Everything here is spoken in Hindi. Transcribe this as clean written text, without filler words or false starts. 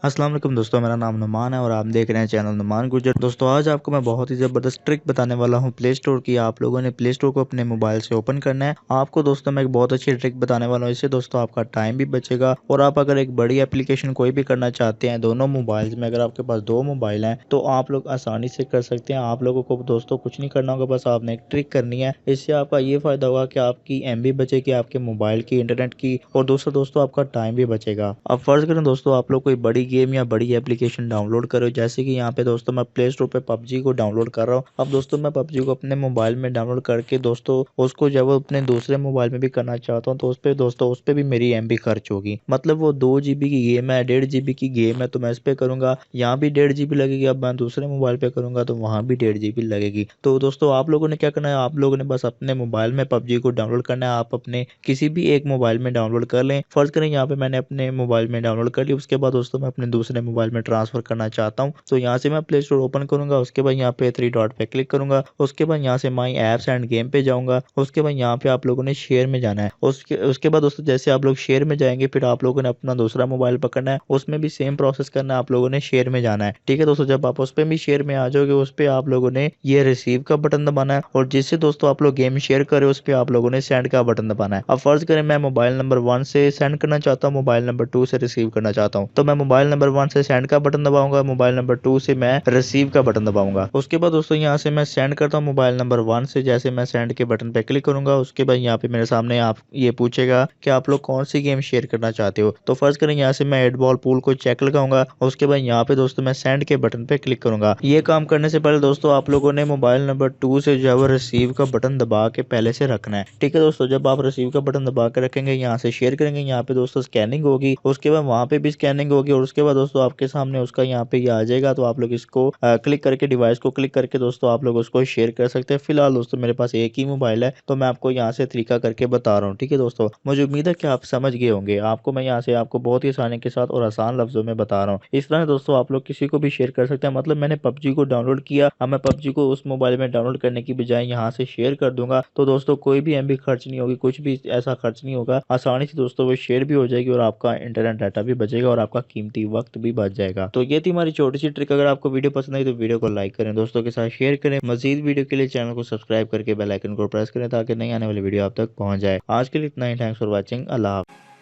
अस्सलाम वालेकुम दोस्तों, मेरा नाम नुमान है और आप देख रहे हैं चैनल नुमान गुजर। दोस्तों आज आपको मैं बहुत ही ज़बरदस्त ट्रिक बताने वाला हूं प्ले स्टोर की। आप लोगों ने प्ले स्टोर को अपने मोबाइल से ओपन करना है। आपको दोस्तों मैं एक बहुत अच्छी ट्रिक बताने वाला हूं। इससे दोस्तों आपका टाइम भी बचेगा और आप अगर एक बड़ी एप्लीकेशन कोई भी करना चाहते हैं दोनों मोबाइल्स में, अगर आपके पास दो मोबाइल हैं तो आप लोग आसानी से कर सकते हैं। आप लोगों को दोस्तों कुछ नहीं करना होगा, बस आपने एक ट्रिक करनी है। इससे आपका ये फ़ायदा होगा कि आपकी MB बचेगी, आपके मोबाइल की, इंटरनेट की, और दोस्तों आपका टाइम भी बचेगा। अब फ़र्ज़ करें दोस्तों आप लोग कोई बड़ी गेम या बड़ी एप्लीकेशन डाउनलोड करो, जैसे कि यहाँ पे दोस्तों मैं प्ले स्टोर पे PUBG को डाउनलोड कर रहा हूँ। अब दोस्तों मैं PUBG को अपने मोबाइल में डाउनलोड करके दोस्तों उसको जब अपने दूसरे मोबाइल में भी करना चाहता हूँ तो उस पे भी मेरी MB खर्च होगी। मतलब वो 2 GB की गेम है, 1.5 GB की गेम है तो मैं इस पे करूँगा, यहाँ भी 1.5 GB लगेगी। अब मैं दूसरे मोबाइल पे करूँगा तो वहाँ भी 1.5 GB लगेगी। तो दोस्तों आप लोगों ने क्या करना है, आप लोगों ने बस अपने मोबाइल में PUBG को डाउनलोड करना है। आप अपने किसी भी एक मोबाइल में डाउनलोड कर लें। फ़र्ज़ करें यहाँ पे मैंने अपने मोबाइल में डाउनलोड कर लिया, उसके बाद दोस्तों मैं अपने दूसरे मोबाइल में ट्रांसफ़र करना चाहता हूँ तो यहाँ से मैं प्ले स्टोर ओपन करूँगा। उसके बाद यहाँ पे 3 डॉट पे क्लिक करूँगा। उसके बाद यहाँ से माई ऐप्स एंड गेम पे जाऊँगा। उसके बाद यहाँ पे आप लोगों ने शेयर में जाना है। उसके उसके बाद दोस्तों जैसे आप लोग शेयर में जाएंगे फिर आप लोगों ने अपना दूसरा मोबाइल पकड़ना है, उसमें भी सेम प्रोसेस करना है। आप लोगों ने शेयर में जाना है, ठीक है दोस्तों। जब आप उस पे भी शेयर में आ जाओगे उस पे आप लोगों ने ये रिसीव का बटन दबाना है, और जिससे दोस्तों आप लोग गेम शेयर कर रहे हो उस पे आप लोगों ने सेंड का बटन दबाना है। अब फर्ज करें मैं मोबाइल नंबर 1 से सेंड करना चाहता हूँ, मोबाइल नंबर 2 से रिसीव करना चाहता हूँ, तो मैं मोबाइल नंबर 1 से सेंड का बटन दबाऊंगा, मोबाइल नंबर 2 से मैं रिसीव का बटन दबाऊंगा। उसके बाद दोस्तों यहाँ से मैं सेंड करता हूँ मोबाइल नंबर 1 से। जैसे मैं सेंड के बटन पे क्लिक करूंगा उसके बाद यहाँ पे मेरे सामने आप ये पूछेगा कि आप लोग कौन सी गेम शेयर करना चाहते हो। तो फर्ज करें यहाँ से मैं एड बॉल पूल को चेक लगाऊंगा। उसके बाद यहाँ पे दोस्तों मैं सेंड के बटन पे क्लिक करूंगा। ये काम करने से पहले दोस्तों आप लोगों ने मोबाइल नंबर 2 से जो है वो रिसीव का बटन दबा के पहले से रखना है, ठीक है दोस्तों। जब आप रिसीव का बटन दबा के रखेंगे यहाँ से शेयर करेंगे, यहाँ पे दोस्तों स्कैनिंग होगी, उसके बाद वहाँ पे भी स्कैनिंग होगी, और उसके बाद दोस्तों आपके सामने उसका यहाँ पे ये आ जाएगा। तो आप लोग इसको क्लिक करके, डिवाइस को क्लिक करके दोस्तों आप लोग उसको शेयर कर सकते हैं। फिलहाल दोस्तों मेरे पास एक ही मोबाइल है तो मैं आपको यहाँ से तरीका करके बता रहा हूँ, ठीक है दोस्तों। मुझे उम्मीद है कि आप समझ गए होंगे। आपको मैं यहाँ से आपको बहुत ही आसानी के साथ और आसान लफ्जों में बता रहा हूँ। इस तरह दोस्तों आप लोग किसी को भी शेयर कर सकते हैं। मतलब मैंने PUBG को डाउनलोड किया, अब मैं PUBG को उस मोबाइल में डाउनलोड करने की बजाय यहाँ से शेयर कर दूंगा तो दोस्तों कोई भी MB खर्च नहीं होगी, कुछ भी ऐसा खर्च नहीं होगा। आसानी से दोस्तों वो शेयर भी हो जाएगी और आपका इंटरनेट डाटा भी बचेगा और आपका कीमती वक्त भी बच जाएगा। तो ये थी हमारी छोटी सी ट्रिक। अगर आपको वीडियो पसंद आई तो वीडियो को लाइक करें, दोस्तों के साथ शेयर करें। मजीद वीडियो के लिए चैनल को सब्सक्राइब करके बेल आइकन को प्रेस करें ताकि नई आने वाली वीडियो आप तक पहुंच जाए। आज के लिए इतना ही। Thanks for watching. अल्लाह हाफ़िज़।